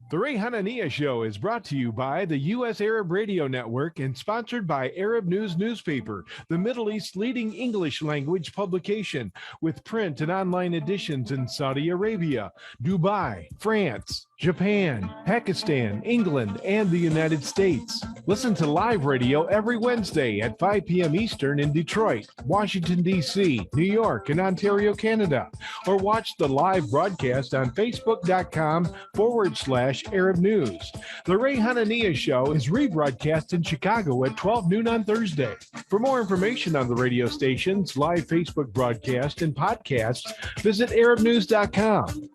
The Ray Hanania Show is brought to you by the U.S. Arab Radio Network and sponsored by Arab News Newspaper, the Middle East's leading English language publication, with print and online editions in Saudi Arabia, Dubai, France, Japan, Pakistan, England, and the United States. Listen to live radio every Wednesday at 5 p.m. Eastern in Detroit, Washington, D.C., New York, and Ontario, Canada. Or watch the live broadcast on Facebook.com/Arab News. The Ray Hanania Show is rebroadcast in Chicago at 12 noon on Thursday. For more information on the radio stations, live Facebook broadcast, and podcasts, visit ArabNews.com.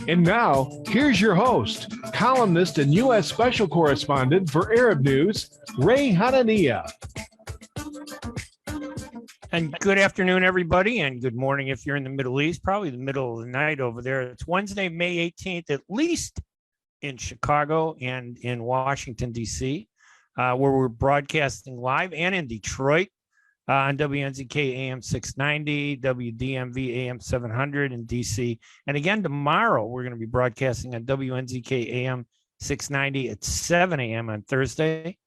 And now, here's your host, columnist and U.S. Special Correspondent for Arab News, Ray Hanania. And good afternoon, everybody, and good morning if you're in the Middle East, probably the middle of the night over there. It's Wednesday, May 18th, at least in Chicago and in Washington, D.C., where we're broadcasting live, and in Detroit on WNZK AM 690, WDMV AM 700 in D.C. And again, tomorrow, we're going to be broadcasting on WNZK AM 690 at 7 a.m. on Thursday.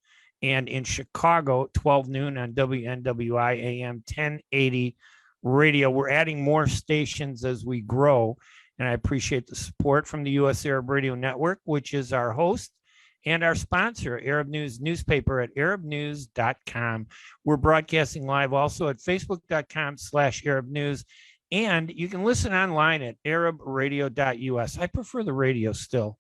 And in Chicago, 12 noon on WNWI AM 1080 radio. We're adding more stations as we grow. And I appreciate the support from the U.S. Arab Radio Network, which is our host and our sponsor, Arab News Newspaper at arabnews.com. We're broadcasting live also at facebook.com/Arab News. And you can listen online at arabradio.us. I prefer the radio still.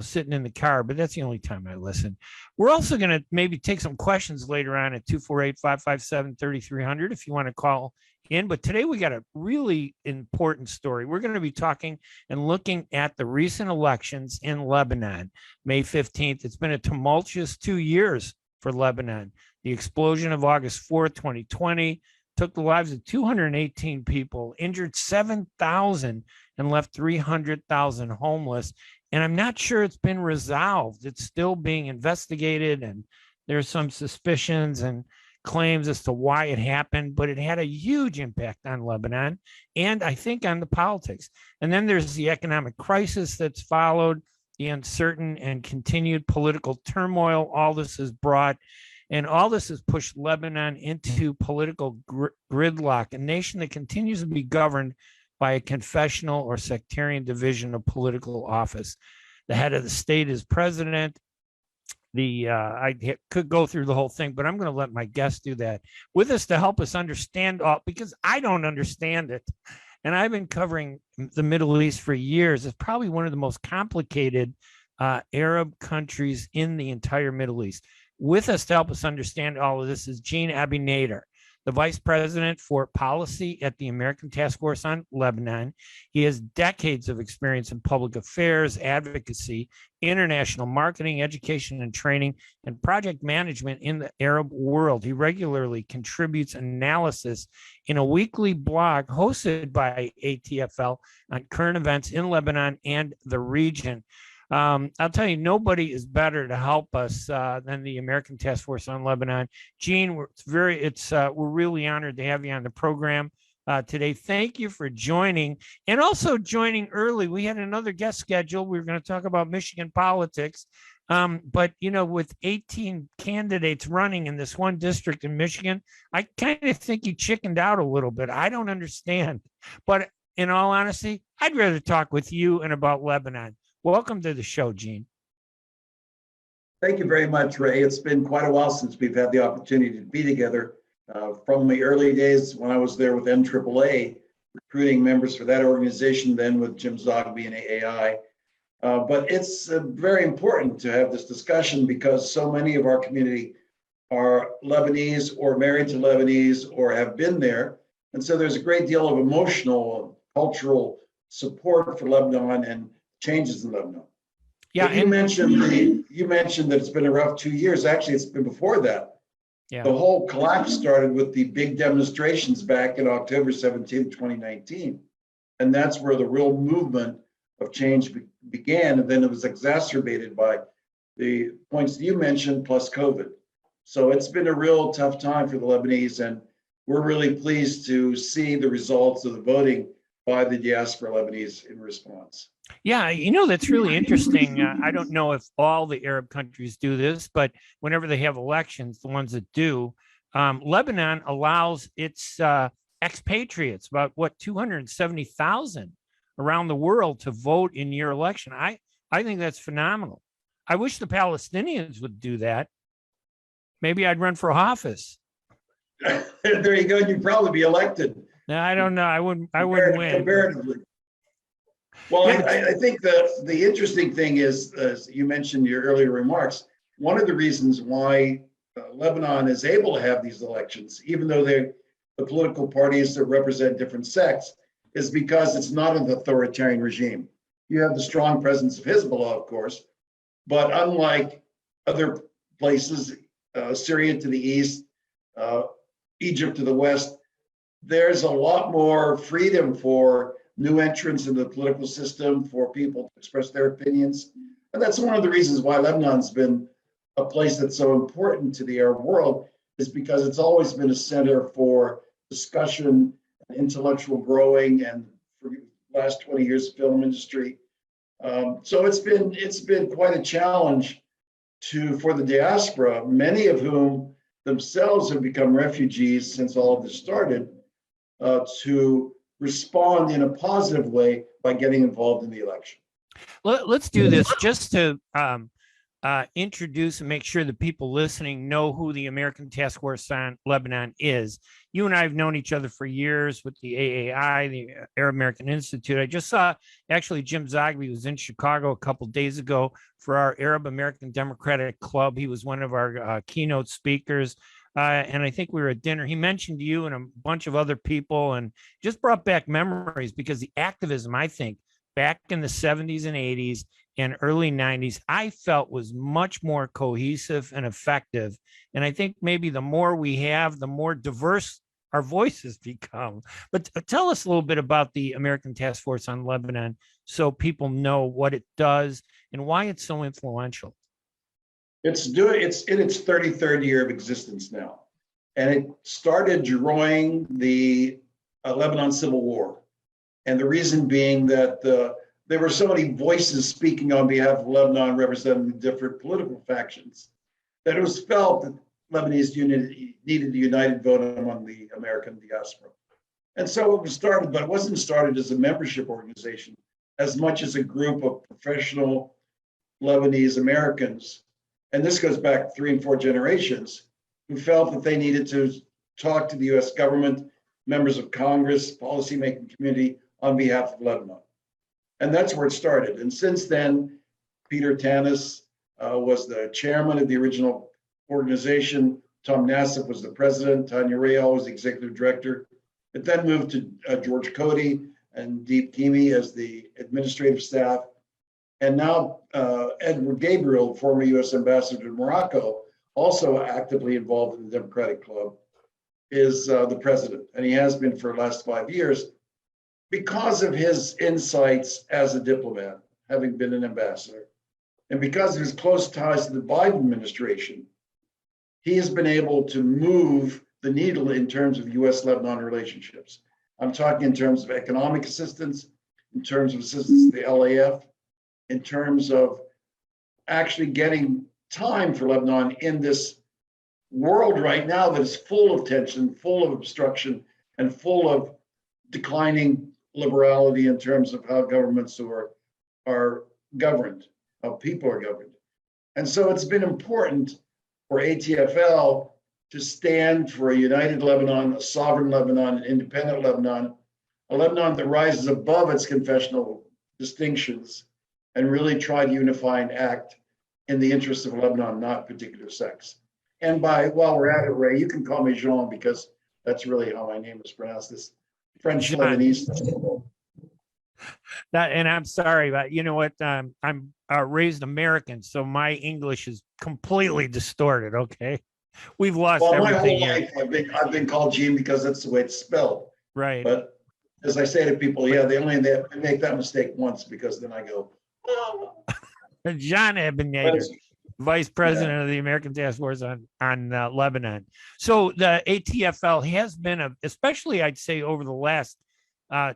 Sitting in the car, but that's the only time I listen. We're also going to maybe take some questions later on at 248-557-3300 if you want to call in. But today we got a really important story. We're going to be talking and looking at the recent elections in Lebanon, May 15th. It's been a tumultuous 2 years for Lebanon. The explosion of August 4th, 2020 took the lives of 218 people, injured 7,000, and left 300,000 homeless. And I'm not sure it's been resolved. It's still being investigated, and there's some suspicions and claims as to why it happened, but it had a huge impact on Lebanon and I think on the politics. And then there's the economic crisis that's followed, the uncertain and continued political turmoil all this has brought, and all this has pushed Lebanon into political gridlock, a nation that continues to be governed by a confessional or sectarian division of political office. The head of the state is president. I could go through the whole thing, but I'm going to let my guest do that. With us to help us understand all, because I don't understand it. And I've been covering the Middle East for years. It's probably one of the most complicated Arab countries in the entire Middle East. With us to help us understand all of this is Gene Abi Nader, the vice president for policy at the American Task Force on Lebanon. He has decades of experience in public affairs, advocacy, international marketing, education and training, and project management in the Arab world. He regularly contributes analysis in a weekly blog hosted by ATFL on current events in Lebanon and the region. I'll tell you, nobody is better to help us than the American Task Force on Lebanon. Gene, we're really honored to have you on the program today. Thank you for joining, and also joining early. We had another guest scheduled. We were going to talk about Michigan politics, but with 18 candidates running in this one district in Michigan, I kind of think you chickened out a little bit. I don't understand, but in all honesty, I'd rather talk with you and about Lebanon. Welcome to the show, Gene. Thank you very much, Ray. It's been quite a while since we've had the opportunity to be together. From the early days when I was there with MAAA, recruiting members for that organization, then with Jim Zogby and AAI. But it's very important to have this discussion because so many of our community are Lebanese or married to Lebanese or have been there. And so there's a great deal of emotional, cultural support for Lebanon and changes in Lebanon. Yeah, you mentioned that it's been a rough 2 years. Actually, it's been before that. Yeah. The whole collapse started with the big demonstrations back in October 17, 2019. And that's where the real movement of change began. And then it was exacerbated by the points that you mentioned, plus COVID. So it's been a real tough time for the Lebanese. And we're really pleased to see the results of the voting by the diaspora Lebanese in response. Yeah, that's really interesting. I don't know if all the Arab countries do this, but whenever they have elections, the ones that do, Lebanon allows its expatriates, about 270,000 around the world, to vote in your election. I think that's phenomenal. I wish the Palestinians would do that. Maybe I'd run for office. There you go. You'd probably be elected. No, I don't know. I wouldn't win. Comparatively. Well, yeah, I think the interesting thing is, as you mentioned in your earlier remarks, one of the reasons why Lebanon is able to have these elections, even though the political parties that represent different sects, is because it's not an authoritarian regime. You have the strong presence of Hezbollah, of course, but unlike other places, Syria to the east, Egypt to the west, there's a lot more freedom for new entrants in the political system, for people to express their opinions. And that's one of the reasons why Lebanon's been a place that's so important to the Arab world, is because it's always been a center for discussion, intellectual growing, and for the last 20 years, film industry. So it's been quite a challenge for the diaspora, many of whom themselves have become refugees since all of this started, to respond in a positive way by getting involved in the election. Let's do this just to introduce and make sure the people listening know who the American Task Force on Lebanon is. You and I have known each other for years with the AAI, the Arab American Institute. I just saw, actually, Jim Zogby was in Chicago a couple of days ago for our Arab American Democratic Club. He was one of our keynote speakers. And I think we were at dinner. He mentioned you and a bunch of other people, and just brought back memories, because the activism, I think, back in the 70s and 80s and early 90s, I felt was much more cohesive and effective. And I think maybe the more we have, the more diverse our voices become. But tell us a little bit about the American Task Force on Lebanon, so people know what it does and why it's so influential. It's in its 33rd year of existence now. And it started during the Lebanon Civil War. And the reason being that there were so many voices speaking on behalf of Lebanon, representing the different political factions, that it was felt that Lebanese unity needed a united vote among the American diaspora. And so it was started, but it wasn't started as a membership organization as much as a group of professional Lebanese Americans. And this goes back 3 and 4 generations, who felt that they needed to talk to the US government, members of Congress, policymaking community on behalf of Lebanon. And that's where it started. And since then, Peter Tanis was the chairman of the original organization. Tom Nassif was the president. Tanya Rayal was the executive director. It then moved to George Cody and Deep Kimi as the administrative staff. And now Edward Gabriel, former US ambassador to Morocco, also actively involved in the Democratic Club, is the president. And he has been for the last 5 years, because of his insights as a diplomat, having been an ambassador, and because of his close ties to the Biden administration. He has been able to move the needle in terms of US-Lebanon relationships. I'm talking in terms of economic assistance, in terms of assistance to the LAF, in terms of actually getting time for Lebanon in this world right now that is full of tension, full of obstruction, and full of declining liberality in terms of how governments are governed, how people are governed. And so it's been important for ATFL to stand for a united Lebanon, a sovereign Lebanon, an independent Lebanon, a Lebanon that rises above its confessional distinctions and really try to unify and act in the interests of Lebanon, not particular sects. And while we're at it, Ray, you can call me Jean, because that's really how my name is pronounced, this French Lebanese. And I'm sorry, but you know what? I'm raised American, so my English is completely distorted. Okay, we've lost everything my whole life, I've been called Gene because that's the way it's spelled. Right. But as I say to people, yeah, they make that mistake once, because then I go, oh. John Ebenader, Vice President of the American Task Force on Lebanon. So the ATFL has been, especially I'd say over the last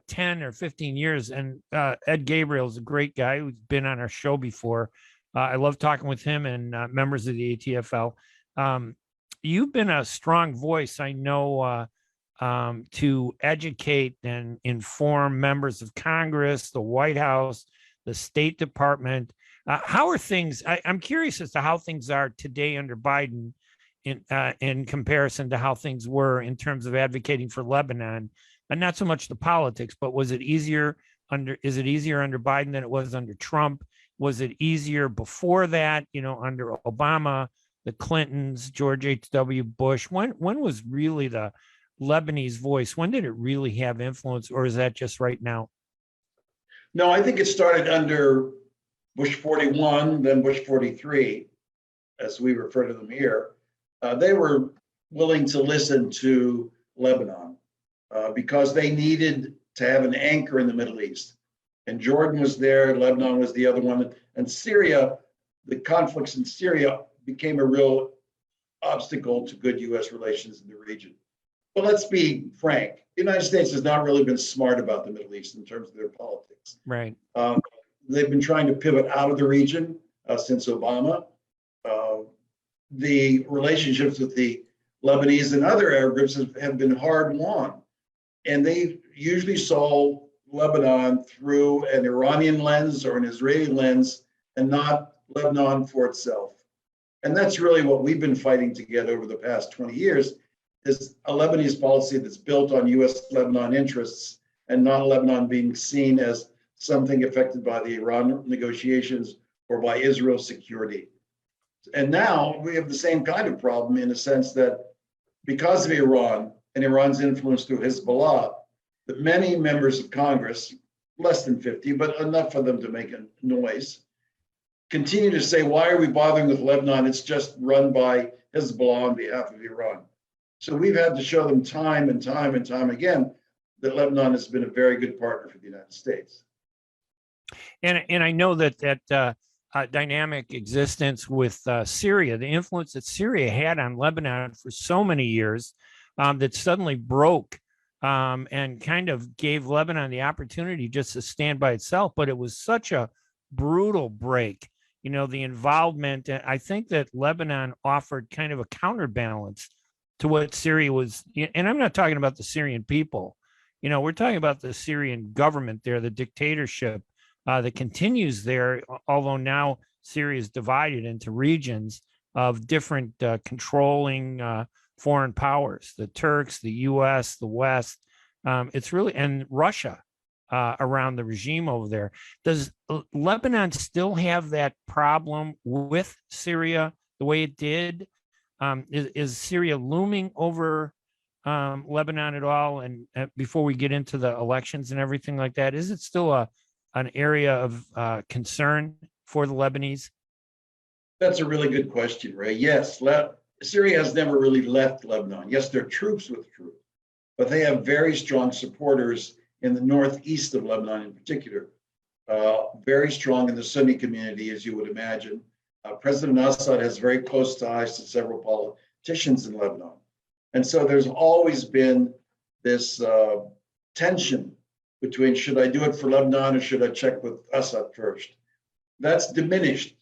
10 or 15 years. And Ed Gabriel is a great guy who's been on our show before. I love talking with him and members of the ATFL. You've been a strong voice, I know, to educate and inform members of Congress, the White House, the State Department. How are things? I'm curious as to how things are today under Biden in comparison to how things were in terms of advocating for Lebanon, and not so much the politics, but is it easier under Biden than it was under Trump? Was it easier before that, under Obama, the Clintons, George H.W. Bush? When was really the Lebanese voice? When did it really have influence, or is that just right now? No, I think it started under Bush 41, then Bush 43, as we refer to them here. They were willing to listen to Lebanon because they needed to have an anchor in the Middle East. And Jordan was there, Lebanon was the other one. And Syria, the conflicts in Syria became a real obstacle to good U.S. relations in the region. But let's be frank, the United States has not really been smart about the Middle East in terms of their politics. Right. They've been trying to pivot out of the region since Obama. The relationships with the Lebanese and other Arab groups have been hard won. And they usually saw Lebanon through an Iranian lens or an Israeli lens and not Lebanon for itself. And that's really what we've been fighting to get over the past 20 years, is a Lebanese policy that's built on U.S.-Lebanon interests and not Lebanon being seen as something affected by the Iran negotiations or by Israel's security. And now we have the same kind of problem in a sense that because of Iran and Iran's influence through Hezbollah, that many members of Congress, less than 50, but enough for them to make a noise, continue to say, why are we bothering with Lebanon? It's just run by Hezbollah on behalf of Iran. So we've had to show them time and time and time again that Lebanon has been a very good partner for the United States. And I know that dynamic existence with Syria, the influence that Syria had on Lebanon for so many years, that suddenly broke and kind of gave Lebanon the opportunity just to stand by itself. But it was such a brutal break. The involvement, I think that Lebanon offered kind of a counterbalance to what Syria was. And I'm not talking about the Syrian people. We're talking about the Syrian government there, the dictatorship that continues there, although now Syria is divided into regions of different controlling foreign powers, the Turks, the U.S., the West. It's really, and Russia around the regime over there. Does Lebanon still have that problem with Syria the way it did? Is Syria looming over Lebanon at all? And before we get into the elections and everything like that, is it still an area of concern for the Lebanese? That's a really good question, Ray. Yes, Syria has never really left Lebanon. Yes, their troops withdrew, but they have very strong supporters in the northeast of Lebanon in particular, very strong in the Sunni community, as you would imagine. President Assad has very close ties to several politicians in Lebanon. And so there's always been this tension between, should I do it for Lebanon or should I check with Assad first? That's diminished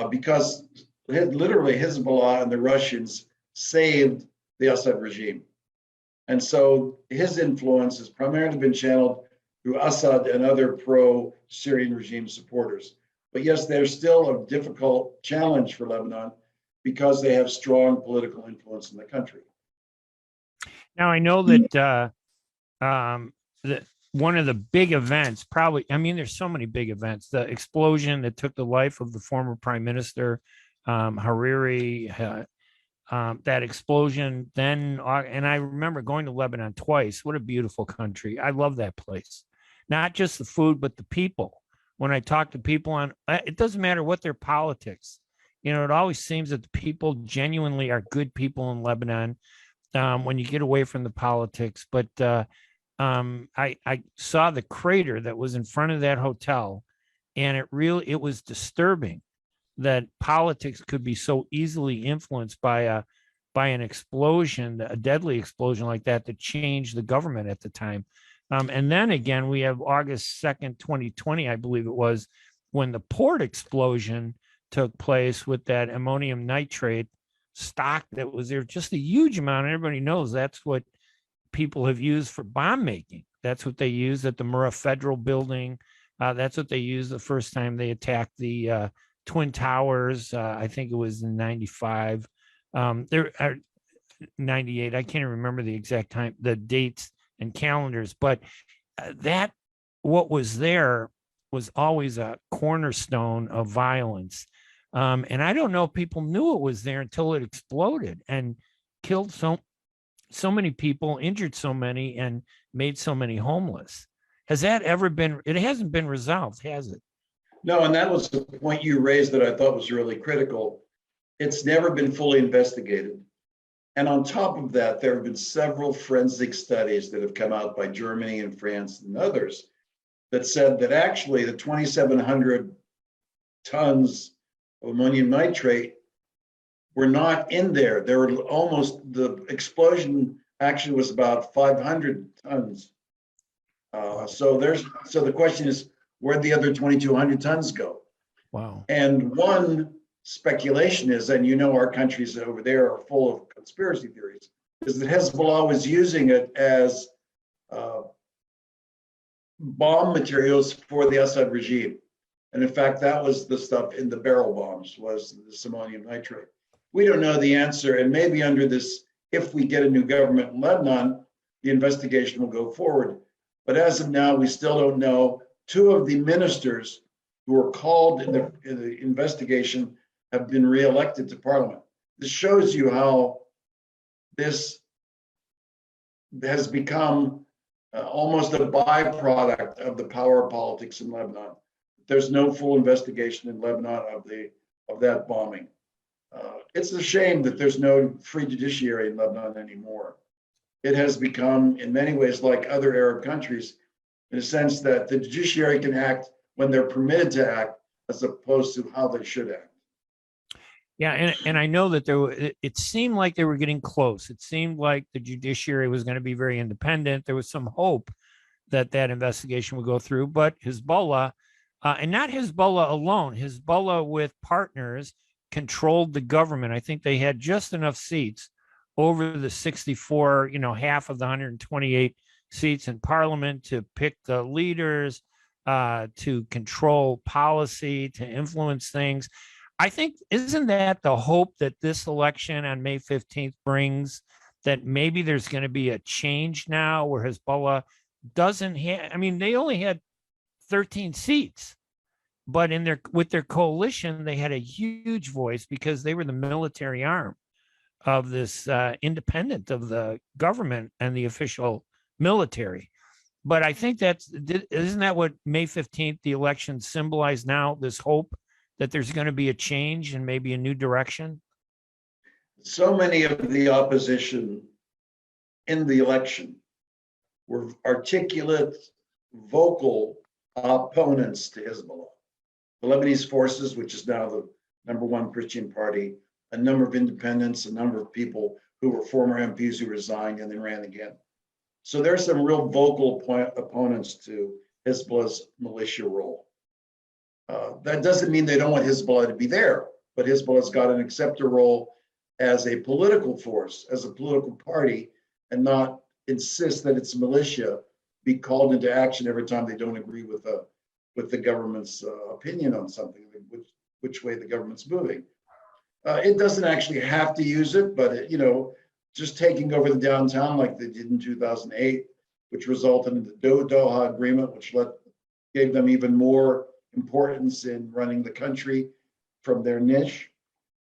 because literally Hezbollah and the Russians saved the Assad regime. And so his influence has primarily been channeled through Assad and other pro-Syrian regime supporters. But yes, there's still a difficult challenge for Lebanon because they have strong political influence in the country. Now, I know that that one of the big events, probably, there's so many big events, the explosion that took the life of the former prime minister, Hariri, that explosion then, and I remember going to Lebanon twice. What a beautiful country. I love that place. Not just the food, but the people. When I talk to people it doesn't matter what their politics, it always seems that the people genuinely are good people in Lebanon when you get away from the politics. But I saw the crater that was in front of that hotel, and it was disturbing that politics could be so easily influenced by an explosion, a deadly explosion like that changed the government at the time. And then again, we have August 2nd, 2020, I believe it was, when the port explosion took place with that ammonium nitrate stock that was there, just a huge amount. Everybody knows that's what people have used for bomb making. That's what they used at the Murrah Federal Building. That's what they used the first time they attacked the Twin Towers. I think it was in 95. There are 98. I can't remember the exact time, the dates and calendars, but that what was there was always a cornerstone of violence. And I don't know if people knew it was there until it exploded and killed so many people, injured so many, and made so many homeless. Has that ever been, it hasn't been resolved, has it? No, and that was the point you raised that I thought was really critical. It's never been fully investigated. And on top of that, there have been several forensic studies that have come out by Germany and France and others that said that actually the 2,700 tons of ammonium nitrate were not in there. There were almost, the explosion actually was about 500 tons. So the question is, where'd the other 2,200 tons go? Wow. And one speculation is, and you know our countries over there are full of conspiracy theories, is that Hezbollah was using it as bomb materials for the Assad regime. And in fact, that was the stuff in the barrel bombs, was this ammonium nitrate. We don't know the answer, and maybe under this, if we get a new government in Lebanon, the investigation will go forward. But as of now, we still don't know. Two of the ministers who were called in the investigation have been reelected to parliament. This shows you how this has become almost a byproduct of the power politics in Lebanon. There's no full investigation in Lebanon of that bombing. It's a shame that there's no free judiciary in Lebanon anymore. It has become, in many ways, like other Arab countries, in a sense that the judiciary can act when they're permitted to act, as opposed to how they should act. Yeah, and I know that it seemed like they were getting close. It seemed like the judiciary was going to be very independent. There was some hope that investigation would go through, but Hezbollah, and not Hezbollah alone, Hezbollah with partners controlled the government. I think they had just enough seats over the 64, half of the 128 seats in parliament to pick the leaders, to control policy, to influence things. I think, isn't that the hope that this election on May 15th brings, that maybe there's going to be a change now where Hezbollah doesn't have, they only had 13 seats, but with their coalition, they had a huge voice because they were the military arm of this independent of the government and the official military. But I think isn't that what May 15th, the election symbolized now, this hope that there's going to be a change and maybe a new direction? So many of the opposition in the election were articulate, vocal opponents to Hezbollah. The Lebanese Forces, which is now the #1 Christian party, a number of independents, a number of people who were former MPs who resigned and then ran again. So there's some real vocal opponents to Hezbollah's militia role. That doesn't mean they don't want Hezbollah to be there, but Hezbollah's got to accept a role as a political force, as a political party, and not insist that its militia be called into action every time they don't agree with the government's opinion on something, which way the government's moving. It doesn't actually have to use it, but just taking over the downtown like they did in 2008, which resulted in the Doha Agreement, which gave them even more importance in running the country from their niche.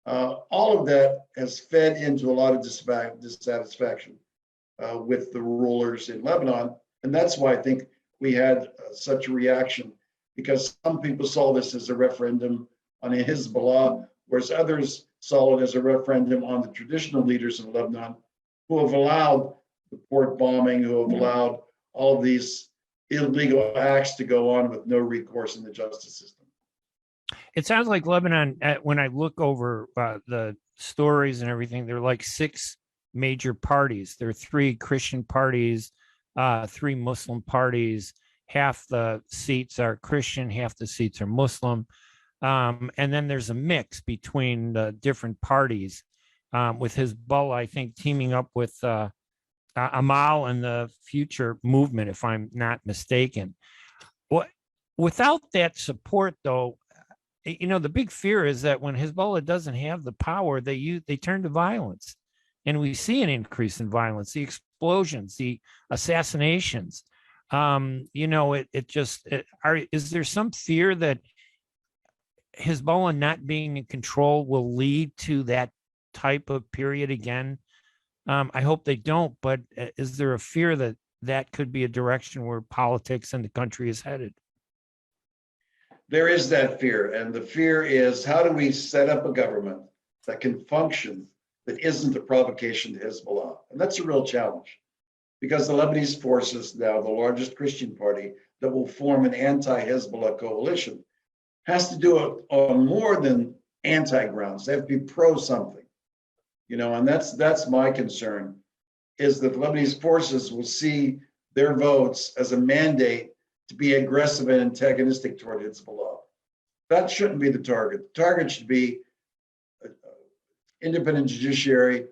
All of that has fed into a lot of dissatisfaction with the rulers in Lebanon. And that's why I think we had such a reaction, because some people saw this as a referendum on Hezbollah, whereas others saw it as a referendum on the traditional leaders in Lebanon who have allowed the port bombing, who have allowed all of these illegal acts to go on with no recourse in the justice system. It sounds like Lebanon, when I look over the stories and everything, there are like 6 major parties. There are 3 Christian parties three Muslim parties. Half the seats are Christian, half the seats are Muslim. And then there's a mix between the different parties, with Hezbollah, I think, teaming up with Amal and the Future Movement, if I'm not mistaken. Without that support, though, the big fear is that when Hezbollah doesn't have the power, they turn to violence. And we see an increase in violence, the explosions, the assassinations. Is there some fear that Hezbollah not being in control will lead to that type of period again? I hope they don't, but is there a fear that that could be a direction where politics and the country is headed? There is that fear, and the fear is, how do we set up a government that can function that isn't a provocation to Hezbollah? And that's a real challenge, because the Lebanese forces, now the largest Christian party that will form an anti-Hezbollah coalition, has to do it on more than anti-grounds. They have to be pro something, and that's my concern, is that the Lebanese forces will see their votes as a mandate to be aggressive and antagonistic toward Hezbollah. That shouldn't be the target. The target should be independent judiciary,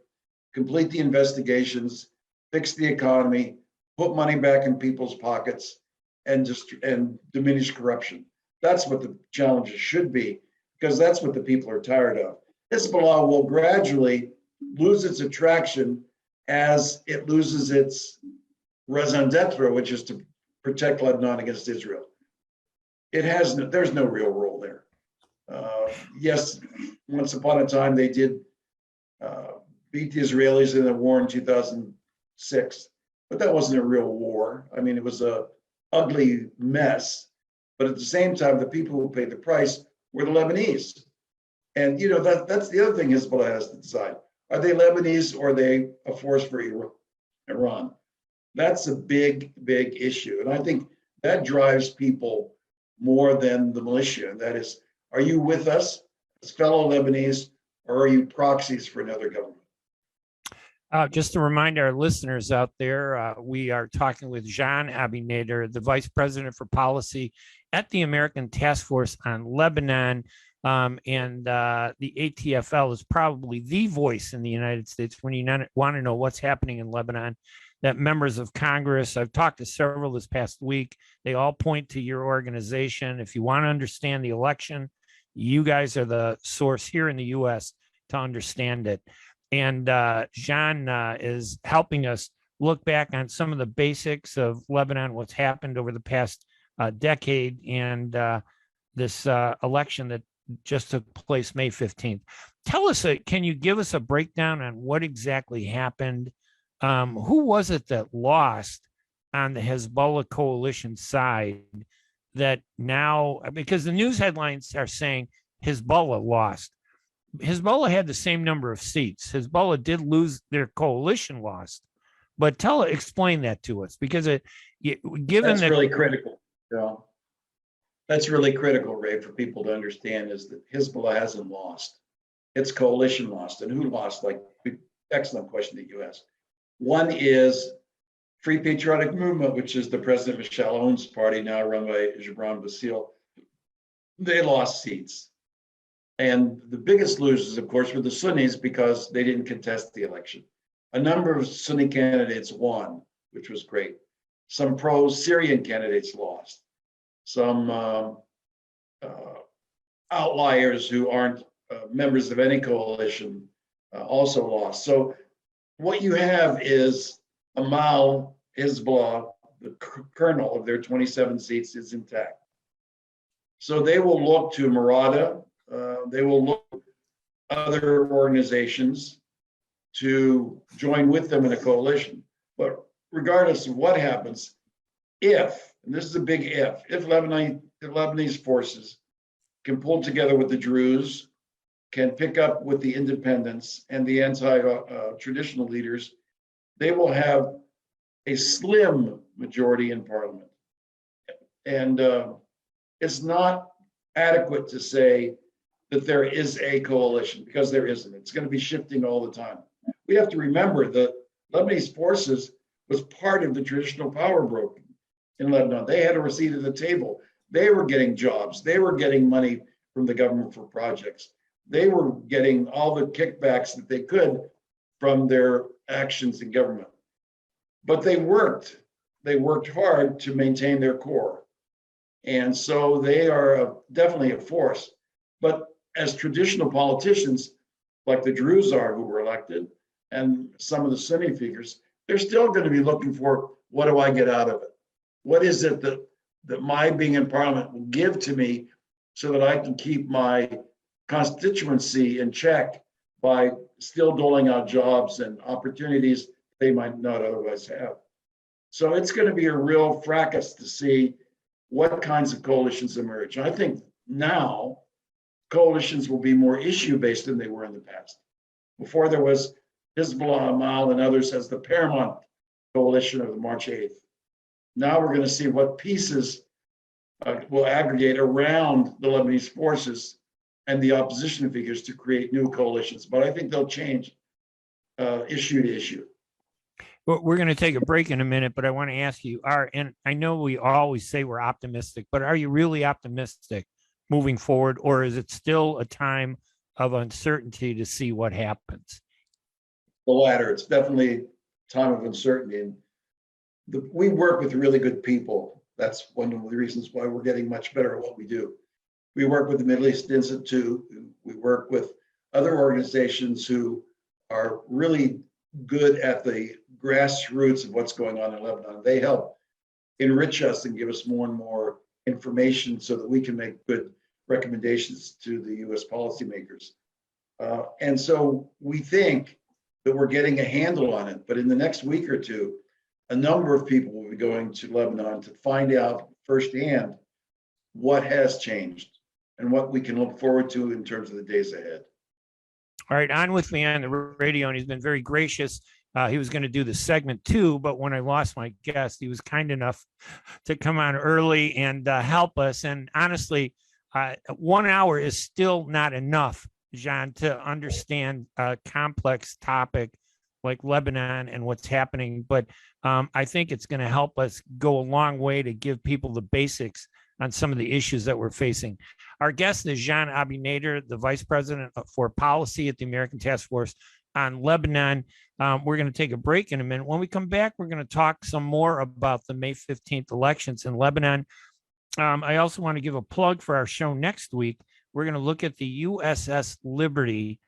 complete the investigations, fix the economy, put money back in people's pockets, and diminish corruption. That's what the challenges should be, because that's what the people are tired of. Hezbollah will gradually lose its attraction as it loses its raison d'etre, which is to protect Lebanon against Israel. There's no real role there. Yes, once upon a time they did beat the Israelis in a war in 2006, but that wasn't a real war. I mean, it was a ugly mess. But at the same time, the people who paid the price were the Lebanese. And that's the other thing Hezbollah has to decide. Are they Lebanese, or are they a force for Iran? That's a big, big issue. And I think that drives people more than the militia. And that is, are you with us as fellow Lebanese, or are you proxies for another government? Just to remind our listeners out there, we are talking with Jean Abinader, the Vice President for Policy at the American Task Force on Lebanon. And the ATFL is probably the voice in the United States when you want to know what's happening in Lebanon. That members of Congress, I've talked to several this past week, they all point to your organization. If you want to understand the election, you guys are the source here in the U.S. to understand it. And Jean is helping us look back on some of the basics of Lebanon, what's happened over the past decade, and this election that just took place May 15th. Tell us, can you give us a breakdown on what exactly happened? Who was it that lost on the Hezbollah coalition side that now, because the news headlines are saying Hezbollah lost. Hezbollah had the same number of seats. Hezbollah did lose, their coalition lost. But explain that to us, because that's really critical. That's really critical, Ray, for people to understand, is that Hezbollah hasn't lost. Its coalition lost. And who lost? Excellent question that you asked. One is Free Patriotic Movement, which is the President Michel Aoun's party, now run by Gibran Bassil. They lost seats. And the biggest losers, of course, were the Sunnis, because they didn't contest the election. A number of Sunni candidates won, which was great. Some pro-Syrian candidates lost. Some outliers who aren't members of any coalition also lost. So what you have is Amal, Hezbollah, the kernel of their 27 seats is intact. So they will look to Murada, they will look to other organizations to join with them in a coalition. But regardless of what happens, if, and this is a big if Lebanese forces can pull together with the Druze, can pick up with the independents and the anti-traditional leaders, they will have a slim majority in parliament. And it's not adequate to say that there is a coalition, because there isn't. It's going to be shifting all the time. We have to remember that Lebanese forces, was part of the traditional power broker in Lebanon. They had a seat at the table. They were getting jobs. They were getting money from the government for projects. They were getting all the kickbacks that they could from their actions in government. But they worked hard to maintain their core. And so they are definitely a force. But as traditional politicians, like the Druze are who were elected, and some of the Sunni figures, they're still going to be looking for, what do I get out of it? What is it that my being in parliament will give to me so that I can keep my constituency in check by still doling out jobs and opportunities they might not otherwise have. So it's going to be a real fracas to see what kinds of coalitions emerge. I think now coalitions will be more issue-based than they were in the past. Before there was Hezbollah, Amal, and others as the paramount coalition of the March 8th. Now we're going to see what pieces will aggregate around the Lebanese forces and the opposition figures to create new coalitions. But I think they'll change issue to issue. Well, we're going to take a break in a minute, but I want to ask you, and I know we always say we're optimistic, but are you really optimistic moving forward, or is it still a time of uncertainty to see what happens? The latter. It's definitely a time of uncertainty. And we work with really good people. That's one of the reasons why we're getting much better at what we do. We work with the Middle East Institute. We work with other organizations who are really good at the grassroots of what's going on in Lebanon. They help enrich us and give us more and more information so that we can make good recommendations to the U.S. policymakers. And so we think that we're getting a handle on it. But in the next week or two, a number of people will be going to Lebanon to find out firsthand what has changed and what we can look forward to in terms of the days ahead. All right, on with me on the radio, and he's been very gracious. He was going to do the segment 2, but when I lost my guest, he was kind enough to come on early and help us. And honestly, 1 hour is still not enough, John, to understand a complex topic like Lebanon and what's happening. But I think it's going to help us go a long way to give people the basics on some of the issues that we're facing. Our guest is Jean Abi-Nader, the Vice President for Policy at the American Task Force on Lebanon. We're going to take a break in a minute. When we come back, we're going to talk some more about the May 15th elections in Lebanon. I also want to give a plug for our show next week. We're going to look at the USS Liberty,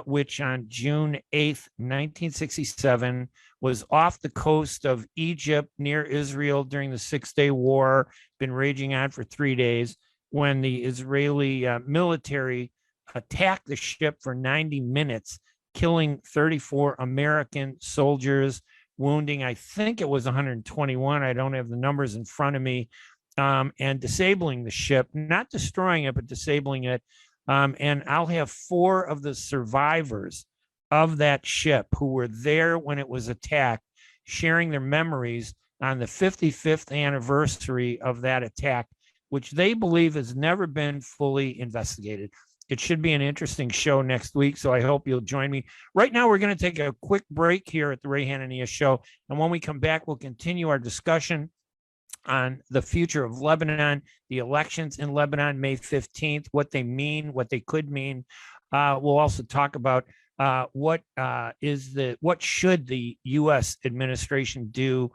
which on June 8th, 1967, was off the coast of Egypt near Israel during the Six-Day War, been raging on for 3 days, when the Israeli military attacked the ship for 90 minutes, killing 34 American soldiers, wounding, I think it was 121. I don't have the numbers in front of me, and disabling the ship, not destroying it, but disabling it. And I'll have 4 of the survivors of that ship who were there when it was attacked, sharing their memories on the 55th anniversary of that attack, which they believe has never been fully investigated. It should be an interesting show next week, so I hope you'll join me. Right now, we're going to take a quick break here at the Ray Hanania Show, and when we come back, we'll continue our discussion on the future of Lebanon, the elections in Lebanon, May 15th, what they mean, what they could mean. We'll also talk about what should the U.S. administration do,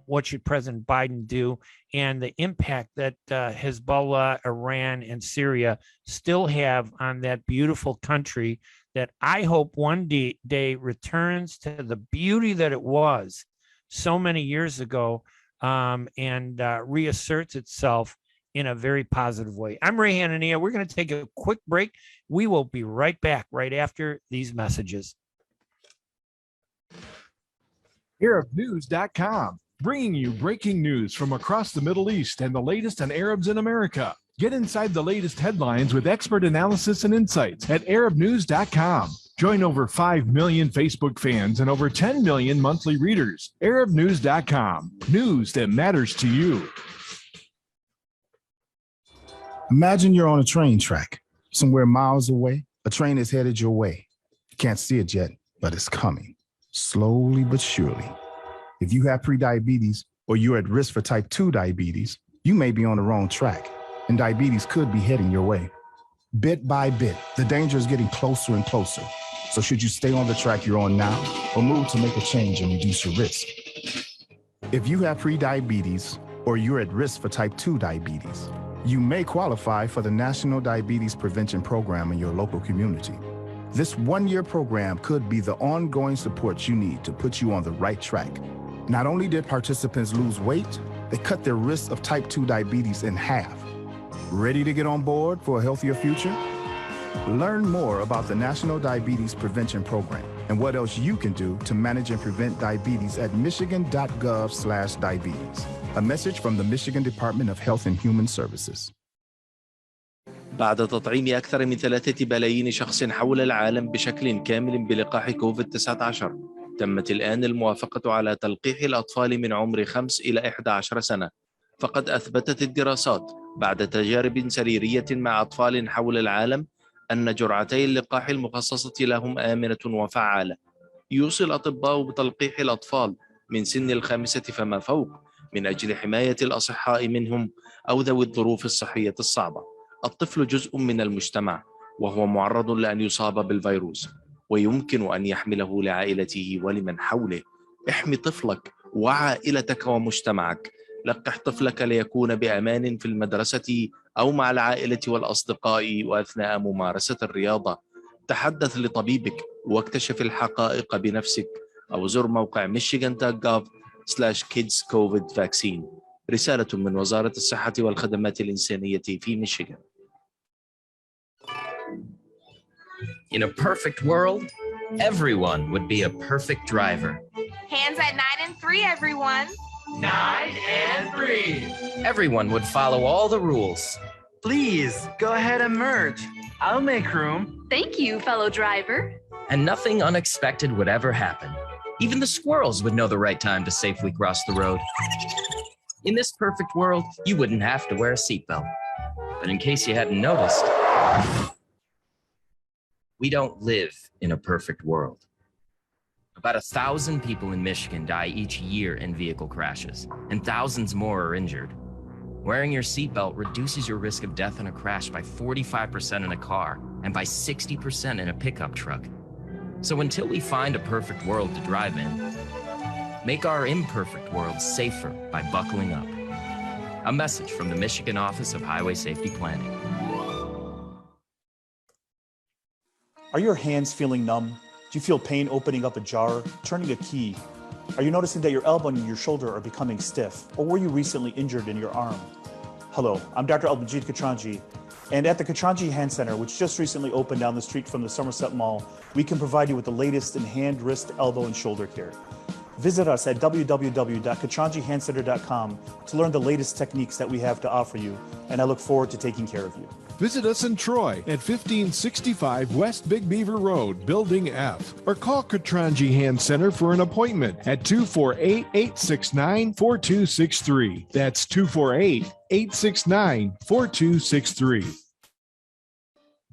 what should President Biden do, and the impact that Hezbollah, Iran, and Syria still have on that beautiful country that I hope one day returns to the beauty that it was so many years ago, and reasserts itself in a very positive way. I'm Ray Hanania. We're going to take a quick break. We will be right back right after these messages. ArabNews.com, bringing you breaking news from across the Middle East and the latest on Arabs in America. Get inside the latest headlines with expert analysis and insights at ArabNews.com. Join over 5 million Facebook fans and over 10 million monthly readers. ArabNews.com, news that matters to you. Imagine you're on a train track, somewhere miles away. A train is headed your way. You can't see it yet, but it's coming, slowly but surely. If you have prediabetes or you're at risk for type 2 diabetes, you may be on the wrong track, and diabetes could be heading your way. Bit by bit, the danger is getting closer and closer. So should you stay on the track you're on now or move to make a change and reduce your risk? If you have prediabetes or you're at risk for type 2 diabetes, you may qualify for the National Diabetes Prevention Program in your local community. This one-year program could be the ongoing support you need to put you on the right track. Not only did participants lose weight, they cut their risk of type 2 diabetes in half. Ready to get on board for a healthier future? Learn more about the National Diabetes Prevention Program and what else you can do to manage and prevent diabetes at michigan.gov/diabetes. A message from the Michigan Department of Health and Human Services. بعد تطعيم أكثر من 3 بلايين شخص حول العالم بشكل كامل بلقاح كوفيد-19 تمت الآن الموافقة على تلقيح الأطفال من عمر 5 إلى 11 سنة. فقد أثبتت الدراسات بعد تجارب سريرية مع أطفال حول العالم أن جرعتي اللقاح المخصصة لهم آمنة وفعالة. يوصي الأطباء بتلقيح الأطفال من سن 5 فما فوق من أجل حماية الأصحاء منهم أو ذوي الظروف الصحية الصعبة. الطفل جزء من المجتمع وهو معرض لأن يصاب بالفيروس ويمكن أن يحمله لعائلته ولمن حوله. احمي طفلك وعائلتك ومجتمعك. لقح طفلك ليكون بأمان في المدرسة أو مع العائلة والأصدقاء وأثناء ممارسة الرياضة. تحدث لطبيبك واكتشف الحقائق بنفسك أو زر موقع michigan.gov/kidscovidvaccine. رسالة من وزارة الصحة والخدمات الإنسانية في ميشيغان. In a perfect world, everyone would be a perfect driver. Hands at 9 and 3, everyone. 9 and 3. Everyone would follow all the rules. Please, go ahead and merge. I'll make room. Thank you, fellow driver. And nothing unexpected would ever happen. Even the squirrels would know the right time to safely cross the road. In this perfect world, you wouldn't have to wear a seatbelt. But in case you hadn't noticed, we don't live in a perfect world. About 1,000 people in Michigan die each year in vehicle crashes, and thousands more are injured. Wearing your seatbelt reduces your risk of death in a crash by 45% in a car and by 60% in a pickup truck. So until we find a perfect world to drive in, make our imperfect world safer by buckling up. A message from the Michigan Office of Highway Safety Planning. Are your hands feeling numb? Do you feel pain opening up a jar, turning a key? Are you noticing that your elbow and your shoulder are becoming stiff? Or were you recently injured in your arm? Hello, I'm Dr. Katranji, and at the Katranji Hand Center, which just recently opened down the street from the Somerset Mall, we can provide you with the latest in hand, wrist, elbow, and shoulder care. Visit us at www.katranjihandcenter.com to learn the latest techniques that we have to offer you, and I look forward to taking care of you. Visit us in Troy at 1565 West Big Beaver Road, Building F, or call Katranji Hand Center for an appointment at 248-869-4263. That's 248-869-4263.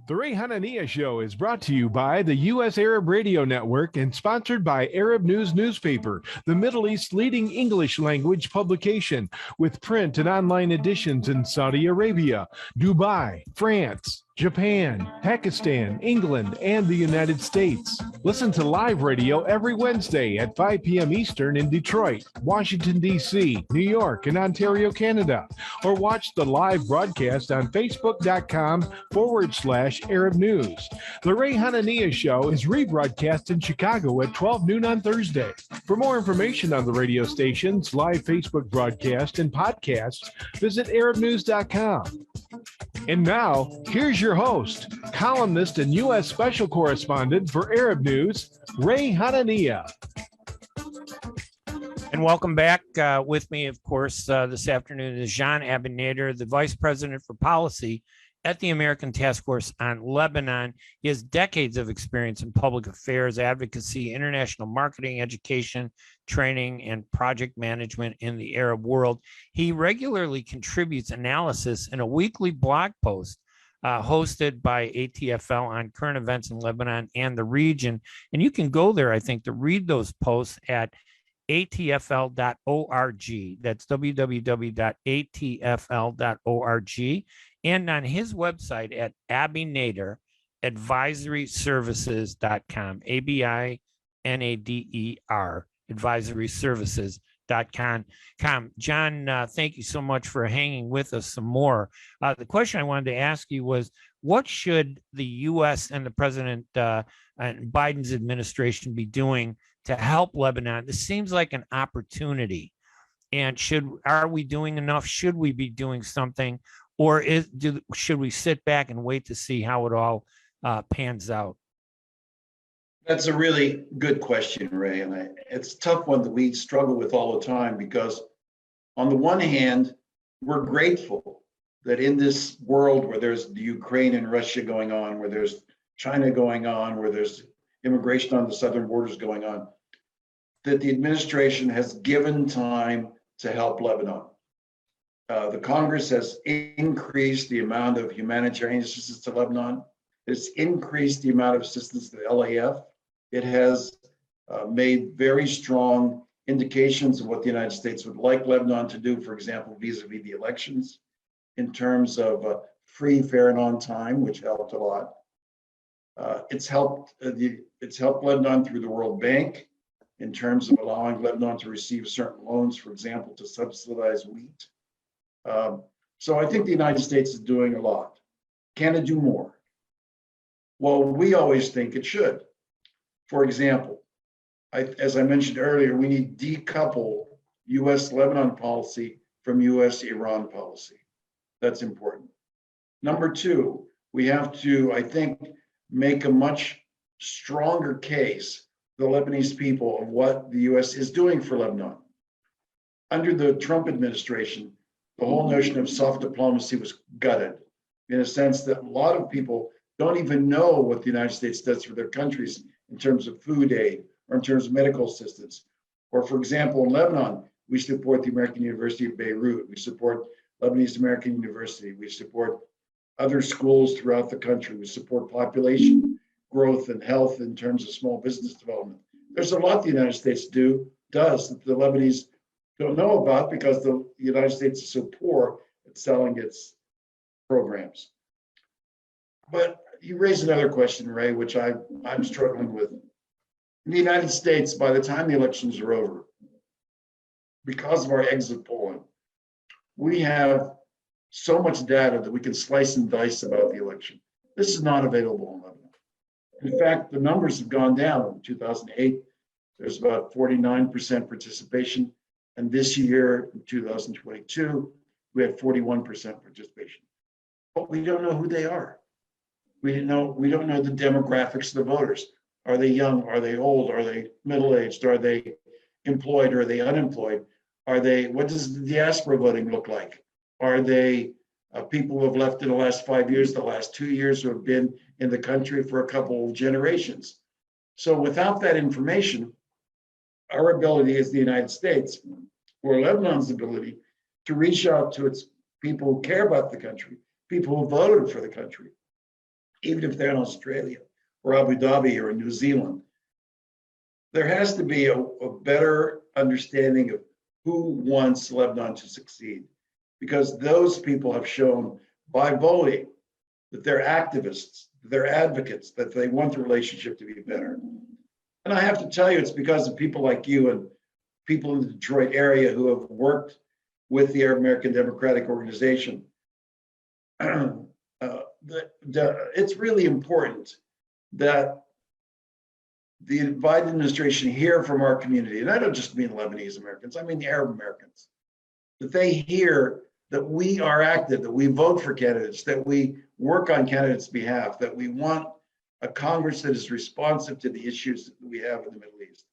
The Ray Hanania Show is brought to you by the U.S. Arab Radio Network and sponsored by Arab News Newspaper, the Middle East's leading English language publication, with print and online editions in Saudi Arabia, Dubai, France, Japan, Pakistan, England, and the United States. Listen to live radio every Wednesday at 5 p.m. Eastern in Detroit, Washington, D.C., New York, and Ontario, Canada. Or watch the live broadcast on Facebook.com/Arab News. The Ray Hanania Show is rebroadcast in Chicago at 12 noon on Thursday. For more information on the radio stations, live Facebook broadcast, and podcasts, visit ArabNews.com. And now, here's your host, columnist and U.S. Special Correspondent for Arab News, Ray Hanania. And welcome back. With me, of course, this afternoon is Jean Abinader, the Vice President for Policy at the American Task Force on Lebanon. He has decades of experience in public affairs, advocacy, international marketing, education, training, and project management in the Arab world. He regularly contributes analysis in a weekly blog post hosted by ATFL on current events in Lebanon and the region. And you can go there, I think, to read those posts at atfl.org. That's www.atfl.org. And on his website at Abby Nader, advisoryservices.com, ABINADER, advisoryservices.com. John, thank you so much for hanging with us some more. The question I wanted to ask you was, what should the U.S. and the President and Biden's administration be doing to help Lebanon? This seems like an opportunity. And are we doing enough? Should we be doing something? Or should we sit back and wait to see how it all pans out? That's a really good question, Ray. And it's a tough one that we struggle with all the time, because on the one hand, we're grateful that in this world where there's the Ukraine and Russia going on, where there's China going on, where there's immigration on the southern borders going on, that the administration has given time to help Lebanon. The Congress has increased the amount of humanitarian assistance to Lebanon. It's increased the amount of assistance to the LAF. It has made very strong indications of what the United States would like Lebanon to do, for example, vis-a-vis the elections, in terms of free, fair, and on time, which helped a lot. It's helped Lebanon through the World Bank in terms of allowing Lebanon to receive certain loans, for example, to subsidize wheat. So I think the United States is doing a lot. Can it do more? Well, we always think it should. For example, as I mentioned earlier, we need to decouple U.S. Lebanon policy from U.S. Iran policy. That's important. Number two, we have to, I think, make a much stronger case to the Lebanese people of what the U.S. is doing for Lebanon. Under the Trump administration, the whole notion of soft diplomacy was gutted, in a sense that a lot of people don't even know what the United States does for their countries in terms of food aid or in terms of medical assistance. Or, for example, in Lebanon, we support the American University of Beirut. We support Lebanese American University. We support other schools throughout the country. We support population growth and health in terms of small business development. There's a lot the United States does that the Lebanese don't know about, because the United States is so poor at selling its programs. But you raise another question, Ray, which I'm struggling with. In the United States, by the time the elections are over, because of our exit polling, we have so much data that we can slice and dice about the election. This is not available in Lebanon. In fact, the numbers have gone down. In 2008, there's about 49% participation. And this year, in 2022, we had 41% participation. But we don't know who they are. We don't know the demographics of the voters. Are they young? Are they old? Are they middle-aged? Are they employed? Are they unemployed? What does the diaspora voting look like? Are they people who have left in the last 5 years, the last 2 years, who have been in the country for a couple of generations? So without that information, our ability as the United States, or Lebanon's ability to reach out to its people who care about the country, people who voted for the country, even if they're in Australia or Abu Dhabi or in New Zealand, there has to be a better understanding of who wants Lebanon to succeed, because those people have shown by voting that they're activists, they're advocates, that they want the relationship to be better. And I have to tell you, it's because of people like you and people in the Detroit area who have worked with the Arab American Democratic Organization. It's really important that the Biden administration hear from our community, and I don't just mean Lebanese Americans, I mean the Arab Americans, that they hear that we are active, that we vote for candidates, that we work on candidates' behalf, that we want a Congress that is responsive to the issues that we have in the Middle East.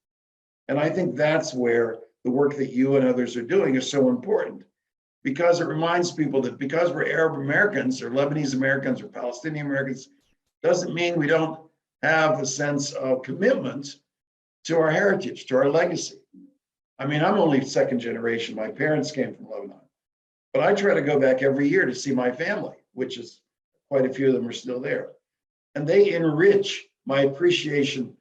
And I think that's where the work that you and others are doing is so important, because it reminds people that because we're Arab Americans or Lebanese Americans or Palestinian Americans, doesn't mean we don't have a sense of commitment to our heritage, to our legacy. I mean, I'm only second generation. My parents came from Lebanon, but I try to go back every year to see my family, which is quite a few of them are still there. And they enrich my appreciation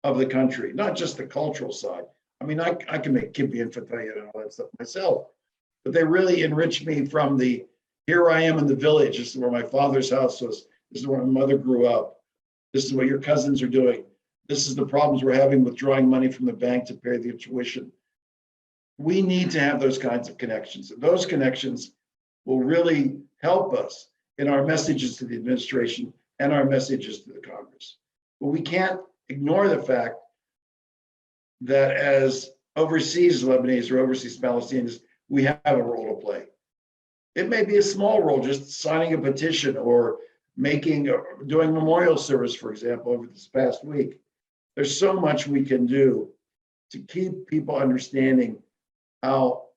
of the country, not just the cultural side. I mean, I can make kibbeh and fataya and all that stuff myself, but they really enriched me from the, here I am in the village. This is where my father's house was. This is where my mother grew up. This is what your cousins are doing. This is the problems we're having with drawing money from the bank to pay the tuition. We need to have those kinds of connections. And those connections will really help us in our messages to the administration and our messages to the Congress. But we can't ignore the fact that as overseas Lebanese or overseas Palestinians, we have a role to play. It may be a small role, just signing a petition or doing memorial service, for example, over this past week. There's so much we can do to keep people understanding how,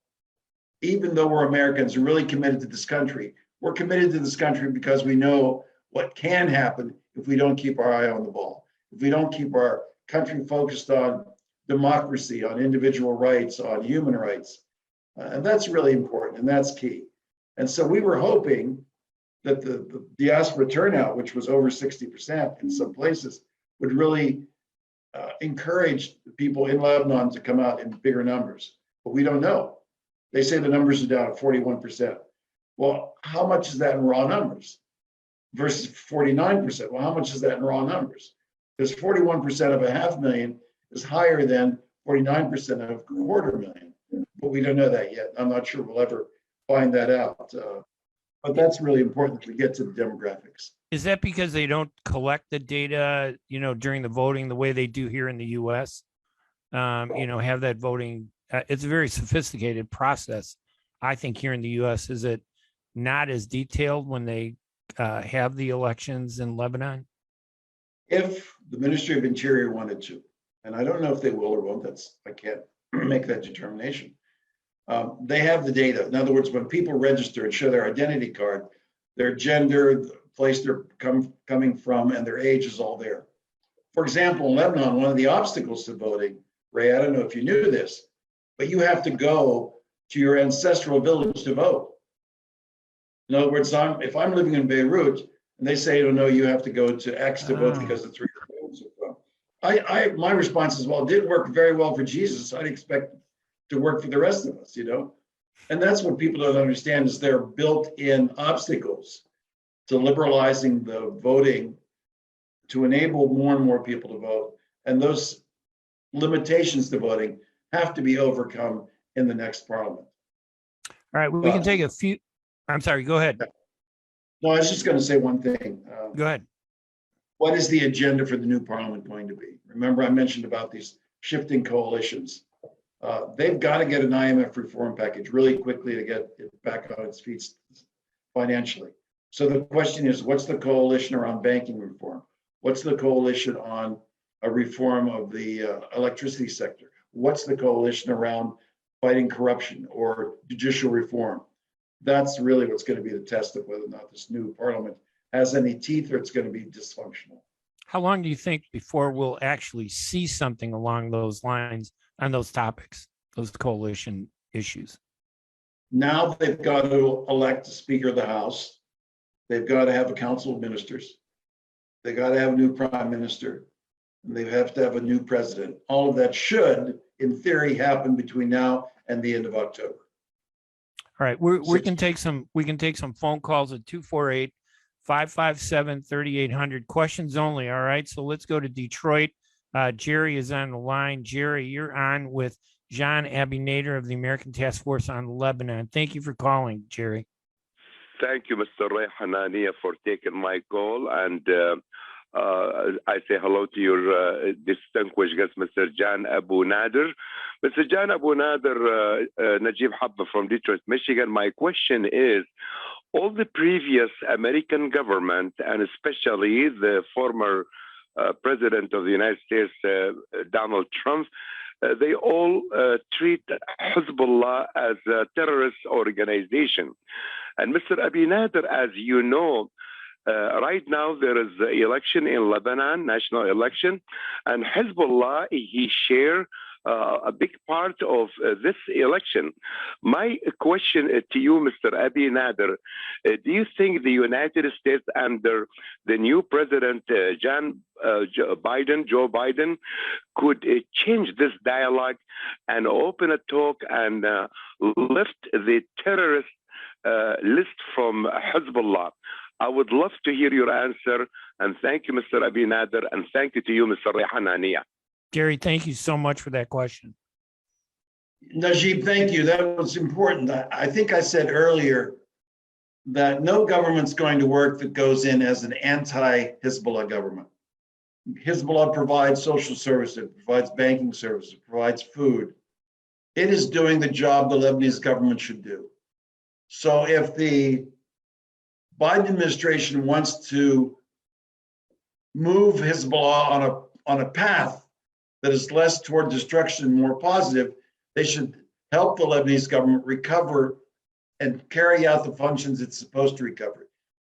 even though we're Americans and really committed to this country, we're committed to this country because we know what can happen if we don't keep our eye on the ball, if we don't keep our country focused on democracy, on individual rights, on human rights. And that's really important, and that's key. And so we were hoping that the diaspora turnout, which was over 60% in some places, would really encourage the people in Lebanon to come out in bigger numbers. But we don't know. They say the numbers are down at 41%. Well, how much is that in raw numbers versus 49%? Well, how much is that in raw numbers? Because 41% of 500,000 is higher than 49% of 250,000. But we don't know that yet. I'm not sure we'll ever find that out. But that's really important to get to the demographics. Is that because they don't collect the data, during the voting the way they do here in the U.S.? Have that voting. It's a very sophisticated process. I think here in the U.S., is it not as detailed when they have the elections in Lebanon? If the Ministry of Interior wanted to, and I don't know if they will or won't, I can't make that determination. They have the data. In other words, when people register and show their identity card, their gender, the place they're coming from, and their age is all there. For example, in Lebanon, one of the obstacles to voting, Ray, I don't know if you knew this, but you have to go to your ancestral village to vote. In other words, if I'm living in Beirut and they say, oh no, you have to go to X to vote because it's where your parents are from. My response is, well, it did work very well for Jesus. I'd expect to work for the rest of us, And that's what people don't understand, is there are built-in obstacles to liberalizing the voting to enable more and more people to vote. And those limitations to voting have to be overcome in the next parliament. All right, we can take a few. I'm sorry, go ahead. No, I was just going to say one thing. Go ahead. What is the agenda for the new parliament going to be? Remember, I mentioned about these shifting coalitions. They've got to get an IMF reform package really quickly to get it back on its feet financially. So the question is, what's the coalition around banking reform? What's the coalition on a reform of the electricity sector? What's the coalition around fighting corruption or judicial reform? That's really what's going to be the test of whether or not this new parliament has any teeth or it's going to be dysfunctional. How long do you think before we'll actually see something along those lines on those topics, those coalition issues? Now they've got to elect a Speaker of the House. They've got to have a Council of Ministers. They got to have a new Prime Minister, and they have to have a new President. All of that should, in theory, happen between now and the end of October. All right, we can take some phone calls at 248-557-3800. Questions only. All right, so let's go to Detroit. Jerry is on the line. Jerry, you're on with John Abinader of the American Task Force on Lebanon. Thank you for calling, Jerry. Thank you, Mr. Ray Hanania, for taking my call. And I say hello to your distinguished guest, Mr. John Abu Nader. Mr. John Abu Nader, Najib Habba from Detroit, Michigan. My question is, all the previous American government, and especially the former President of the United States, Donald Trump, they all treat Hezbollah as a terrorist organization. And Mr. Abinader, as you know, right now there is an election in Lebanon, national election, and Hezbollah, he share a big part of this election. My question to you, Mr. Abi Nader, do you think the United States under the new president, Joe Biden, could change this dialogue and open a talk and lift the terrorist list from Hezbollah? I would love to hear your answer. And thank you, Mr. Abi Nader, and thank you to you, Mr. Hanania. Gary, thank you so much for that question. Najib, thank you. That was important. I think I said earlier that no government's going to work that goes in as an anti-Hezbollah government. Hezbollah provides social services, provides banking services, provides food. It is doing the job the Lebanese government should do. So if the Biden administration wants to move Hezbollah on a path that is less toward destruction and more positive, they should help the Lebanese government recover and carry out the functions it's supposed to recover.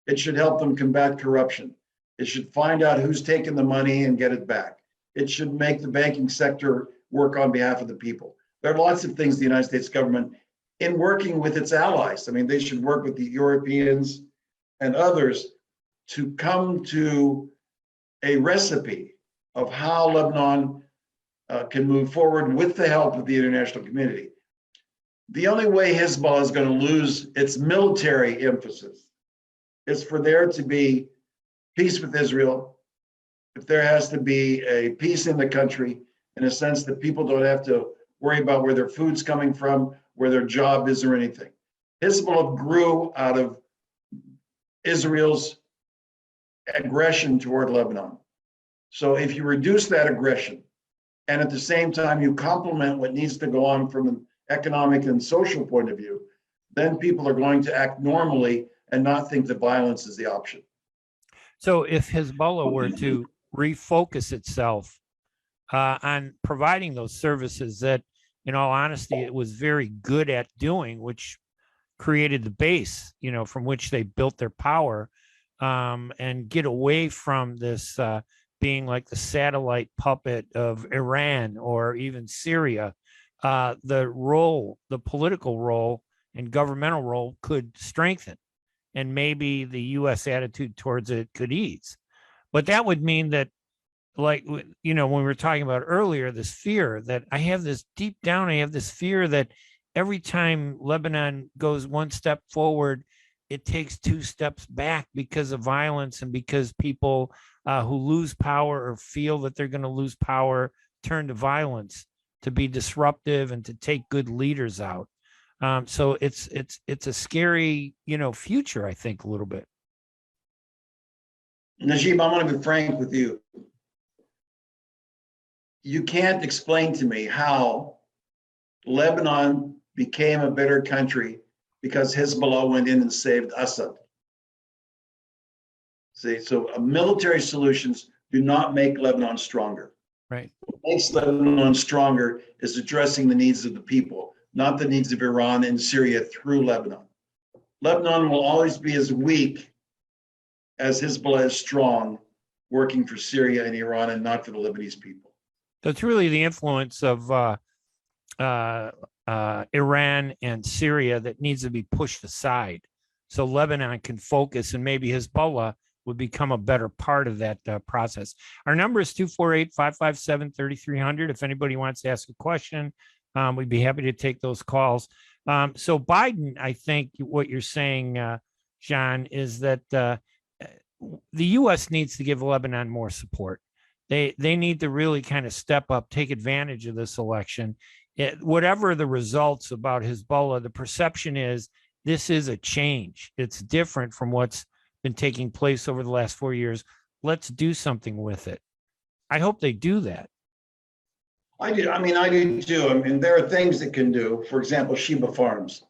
It should help them combat corruption. It should find out who's taken the money and get it back. It should make the banking sector work on behalf of the people. There are lots of things the United States government, in working with its allies, I mean, they should work with the Europeans and others to come to a recipe of how Lebanon can move forward with the help of the international community. The only way Hezbollah is going to lose its military emphasis is for there to be peace with Israel, if there has to be a peace in the country, in a sense that people don't have to worry about where their food's coming from, where their job is or anything. Hezbollah grew out of Israel's aggression toward Lebanon. So if you reduce that aggression, and at the same time you complement what needs to go on from an economic and social point of view, then people are going to act normally and not think that violence is the option. So if Hezbollah were to refocus itself on providing those services that, in all honesty, it was very good at doing, which created the base, from which they built their power, and get away from this being like the satellite puppet of Iran or even Syria, the political role and governmental role could strengthen, and maybe the U.S. attitude towards it could ease. But that would mean that, like, when we were talking about earlier, this fear that I have this deep down, I have this fear that every time Lebanon goes one step forward, it takes two steps back because of violence and because people who lose power or feel that they're going to lose power turn to violence to be disruptive and to take good leaders out. So it's a scary, future, I think, a little bit. Najib, I want to be frank with you. You can't explain to me how Lebanon became a better country because Hezbollah went in and saved Assad. See, so military solutions do not make Lebanon stronger. Right. What makes Lebanon stronger is addressing the needs of the people, not the needs of Iran and Syria through Lebanon. Lebanon will always be as weak as Hezbollah is strong, working for Syria and Iran and not for the Lebanese people. So it's really the influence of Iran and Syria that needs to be pushed aside, so Lebanon can focus, and maybe Hezbollah would become a better part of that process. Our number is 248-557-3300. If anybody wants to ask a question, we'd be happy to take those calls. So Biden, I think what you're saying, John, is that the U.S. needs to give Lebanon more support. They need to really kind of step up, take advantage of this election. Whatever the results about Hezbollah, the perception is this is a change. It's different from what's been taking place over the last 4 years. Let's do something with it. I hope they do that. I do too. I mean, there are things it can do. For example, Shiʿi Farms.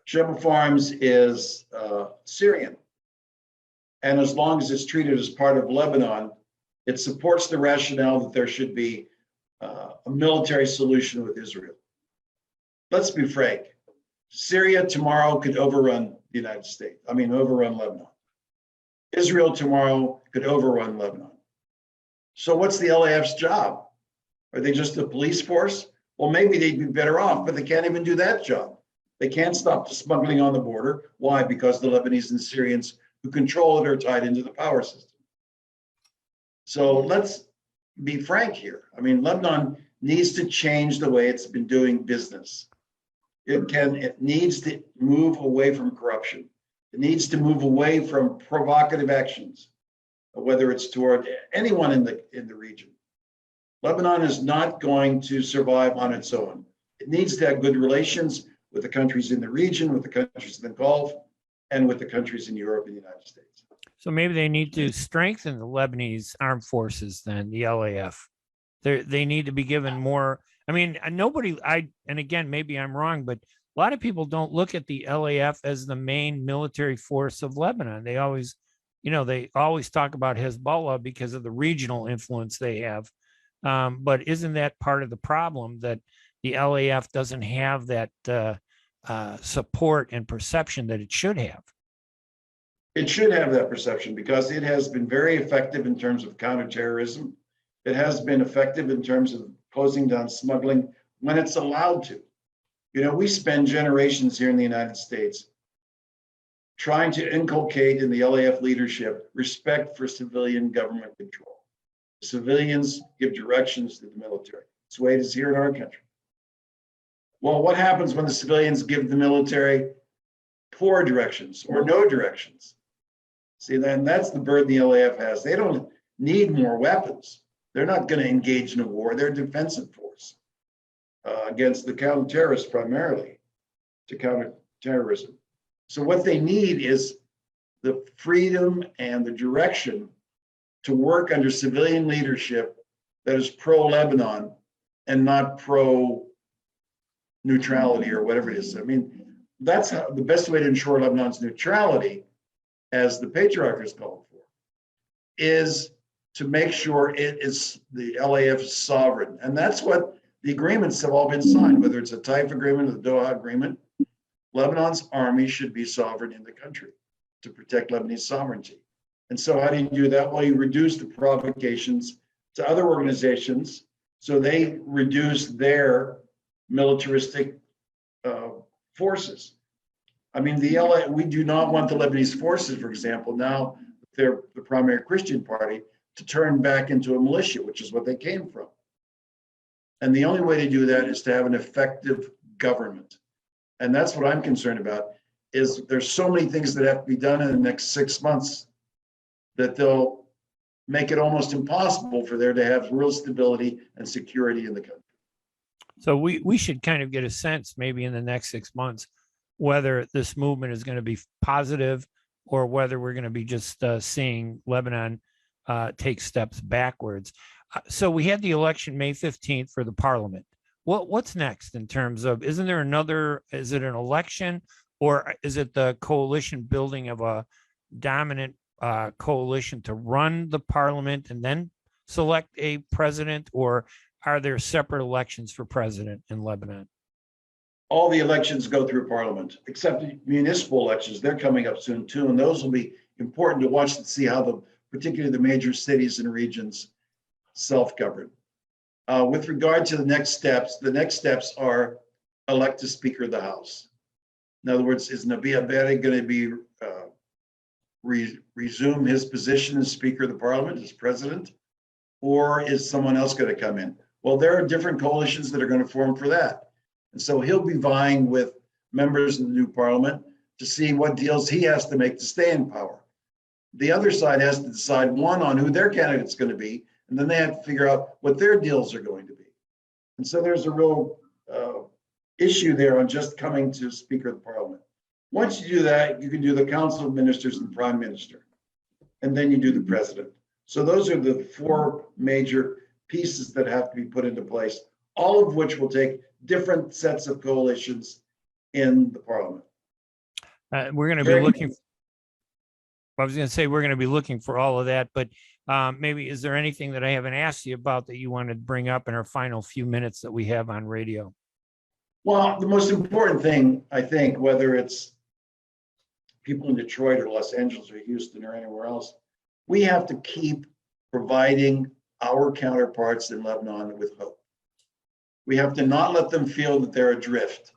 Shiʿi Farms is Syrian. And as long as it's treated as part of Lebanon, it supports the rationale that there should be a military solution with Israel. Let's be frank. Syria tomorrow could overrun the United States. Overrun Lebanon. Israel tomorrow could overrun Lebanon. So what's the LAF's job? Are they just a police force? Well, maybe they'd be better off, but they can't even do that job. They can't stop the smuggling on the border. Why? Because the Lebanese and Syrians who control it are tied into the power system. So let's be frank here. I mean, Lebanon needs to change the way it's been doing business. It needs to move away from corruption. It needs to move away from provocative actions, whether it's toward anyone in the region. Lebanon is not going to survive on its own. It needs to have good relations with the countries in the region, with the countries in the Gulf, and with the countries in Europe and the United States. So maybe they need to strengthen the Lebanese armed forces, then the LAF. They need to be given more. I mean, and again, maybe I'm wrong, but a lot of people don't look at the LAF as the main military force of Lebanon. They always talk about Hezbollah because of the regional influence they have. But isn't that part of the problem, that the LAF doesn't have that support and perception that it should have? It should have that perception because it has been very effective in terms of counterterrorism. It has been effective in terms of closing down smuggling when it's allowed to. You know, we spend generations here in the United States trying to inculcate in the LAF leadership respect for civilian government control. Civilians give directions to the military. It's the way it is here in our country. Well, what happens when the civilians give the military poor directions or no directions? See, then that's the burden the LAF has. They don't need more weapons. They're not going to engage in a war. They're a defensive force against the counter-terrorists primarily, to counter terrorism. So what they need is the freedom and the direction to work under civilian leadership that is pro-Lebanon and not pro-neutrality or whatever it is. I mean, that's the best way to ensure Lebanon's neutrality, as the Patriarch has called for, is to make sure it is the LAF is sovereign. And that's what the agreements have all been signed, whether it's a Taif agreement or the Doha agreement. Lebanon's army should be sovereign in the country to protect Lebanese sovereignty. And so how do you do that? Well, you reduce the provocations to other organizations so they reduce their militaristic forces. I mean, we do not want the Lebanese forces, for example, now they're the primary Christian party, to turn back into a militia, which is what they came from. And the only way to do that is to have an effective government. And that's what I'm concerned about, is there's so many things that have to be done in the next 6 months that they'll make it almost impossible for there to have real stability and security in the country. So we should kind of get a sense maybe in the next 6 months whether this movement is going to be positive or whether we're going to be just seeing Lebanon take steps backwards. So we had the election May 15th for the parliament. What's next in terms of, is it an election, or is it the coalition building of a dominant coalition to run the parliament and then select a president, or are there separate elections for president in Lebanon? All the elections go through parliament, except the municipal elections. They're coming up soon too, and those will be important to watch to see how particularly the major cities and regions self-govern. With regard to the next steps are elect a Speaker of the House. In other words, is Nabih Berri going to be resume his position as Speaker of the Parliament, as President, or is someone else going to come in? Well, there are different coalitions that are going to form for that. And so he'll be vying with members of the new Parliament to see what deals he has to make to stay in power. The other side has to decide, one, on who their candidate's going to be, and then they have to figure out what their deals are going to be. And so there's a real issue there on just coming to Speaker of the Parliament. Once you do that, you can do the Council of Ministers and the Prime Minister, and then you do the President. So those are the four major pieces that have to be put into place, all of which will take different sets of coalitions in the Parliament. We're going to be looking. I was going to say we're going to be looking for all of that, but maybe is there anything that I haven't asked you about that you want to bring up in our final few minutes that we have on radio? Well, the most important thing, I think, whether it's people in Detroit or Los Angeles or Houston or anywhere else, we have to keep providing our counterparts in Lebanon with hope. We have to not let them feel that they're adrift.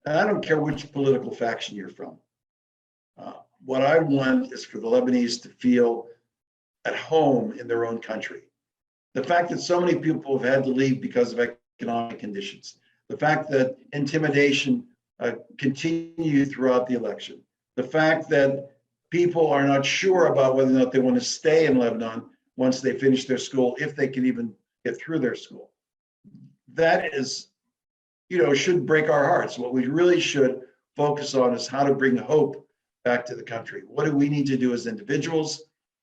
And I don't care which political faction you're from. What I want is for the Lebanese to feel at home in their own country. The fact that so many people have had to leave because of economic conditions, the fact that intimidation continued throughout the election, the fact that people are not sure about whether or not they want to stay in Lebanon once they finish their school, if they can even get through their school. That is, should break our hearts. What we really should focus on is how to bring hope back to the country. What do we need to do as individuals,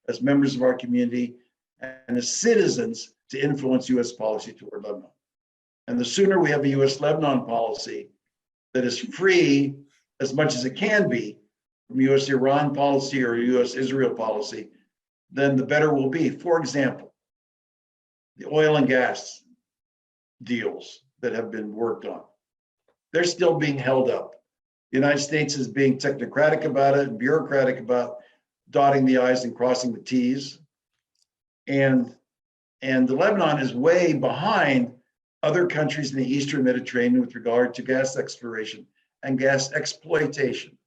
as members of our community, and as citizens to influence U.S. policy toward Lebanon? And the sooner we have a U.S.-Lebanon policy that is free as much as it can be from U.S.-Iran policy or U.S.-Israel policy, then the better we'll be. For example, the oil and gas deals that have been worked on, they're still being held up. The United States is being technocratic about it and bureaucratic about dotting the I's and crossing the T's. And the Lebanon is way behind other countries in the Eastern Mediterranean with regard to gas exploration and gas exploitation.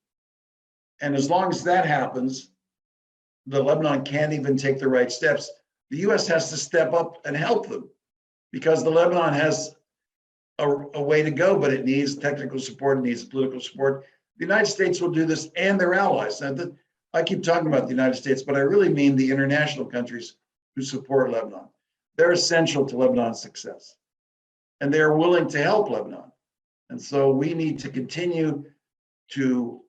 And as long as that happens, the Lebanon can't even take the right steps. The U.S. has to step up and help them, because the Lebanon has a way to go, but it needs technical support, it needs political support. The United States will do this and their allies. And I keep talking about the United States, but I really mean the international countries who support Lebanon. They're essential to Lebanon's success, and they're willing to help Lebanon. And so we need to continue to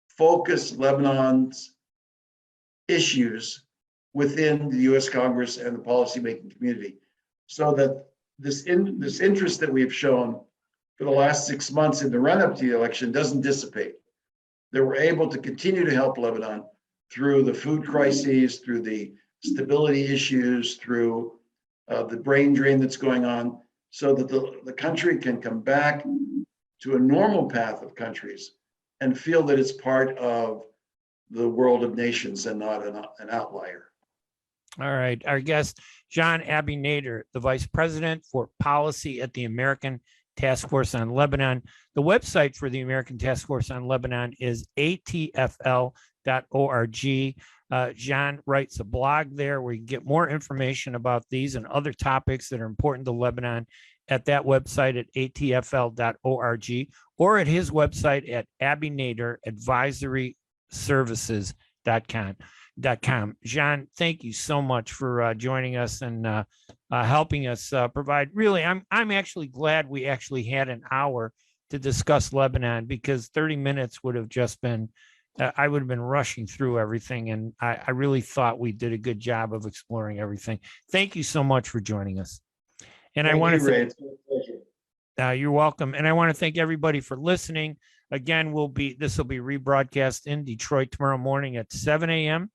focus Lebanon's issues within the U.S. Congress and the policymaking community, so that this interest that we've shown for the last 6 months in the run-up to the election doesn't dissipate. That we're able to continue to help Lebanon through the food crises, through the stability issues, through the brain drain that's going on, so that the country can come back to a normal path of countries and feel that it's part of the world of nations and not an outlier. All right. Our guest, John Abbey Nader, the Vice President for Policy at the American Task Force on Lebanon. The website for the American Task Force on Lebanon is atfl.org. John writes a blog there where you can get more information about these and other topics that are important to Lebanon at that website at atfl.org, or at his website at abbeynaderadvisoryservices.com. John, thank you so much for joining us and helping us provide. Really, I'm actually glad we actually had an hour to discuss Lebanon, because 30 minutes would have just been, I would have been rushing through everything. And I really thought we did a good job of exploring everything. Thank you so much for joining us. And I want to Ray. you're welcome. And I want to thank everybody for listening. Again, this will be rebroadcast in Detroit tomorrow morning at 7 a.m.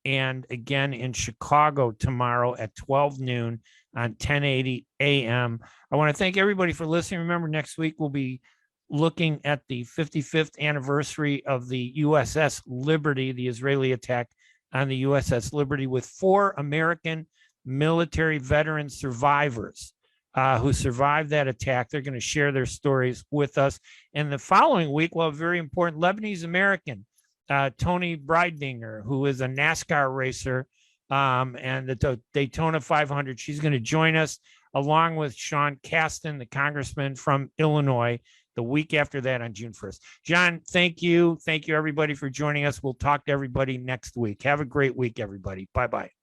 and again in Chicago tomorrow at 12 noon on 1080 a.m. I want to thank everybody for listening. Remember, next week we'll be looking at the 55th anniversary of the USS Liberty, the Israeli attack on the USS Liberty, with 4 American military veteran survivors who survived that attack. They're going to share their stories with us. And the following week, we'll have a very important Lebanese American, Tony Breidinger, who is a NASCAR racer and the Daytona 500. She's going to join us, along with Sean Casten, the congressman from Illinois, the week after that on June 1st. John, thank you. Thank you, everybody, for joining us. We'll talk to everybody next week. Have a great week, everybody. Bye-bye.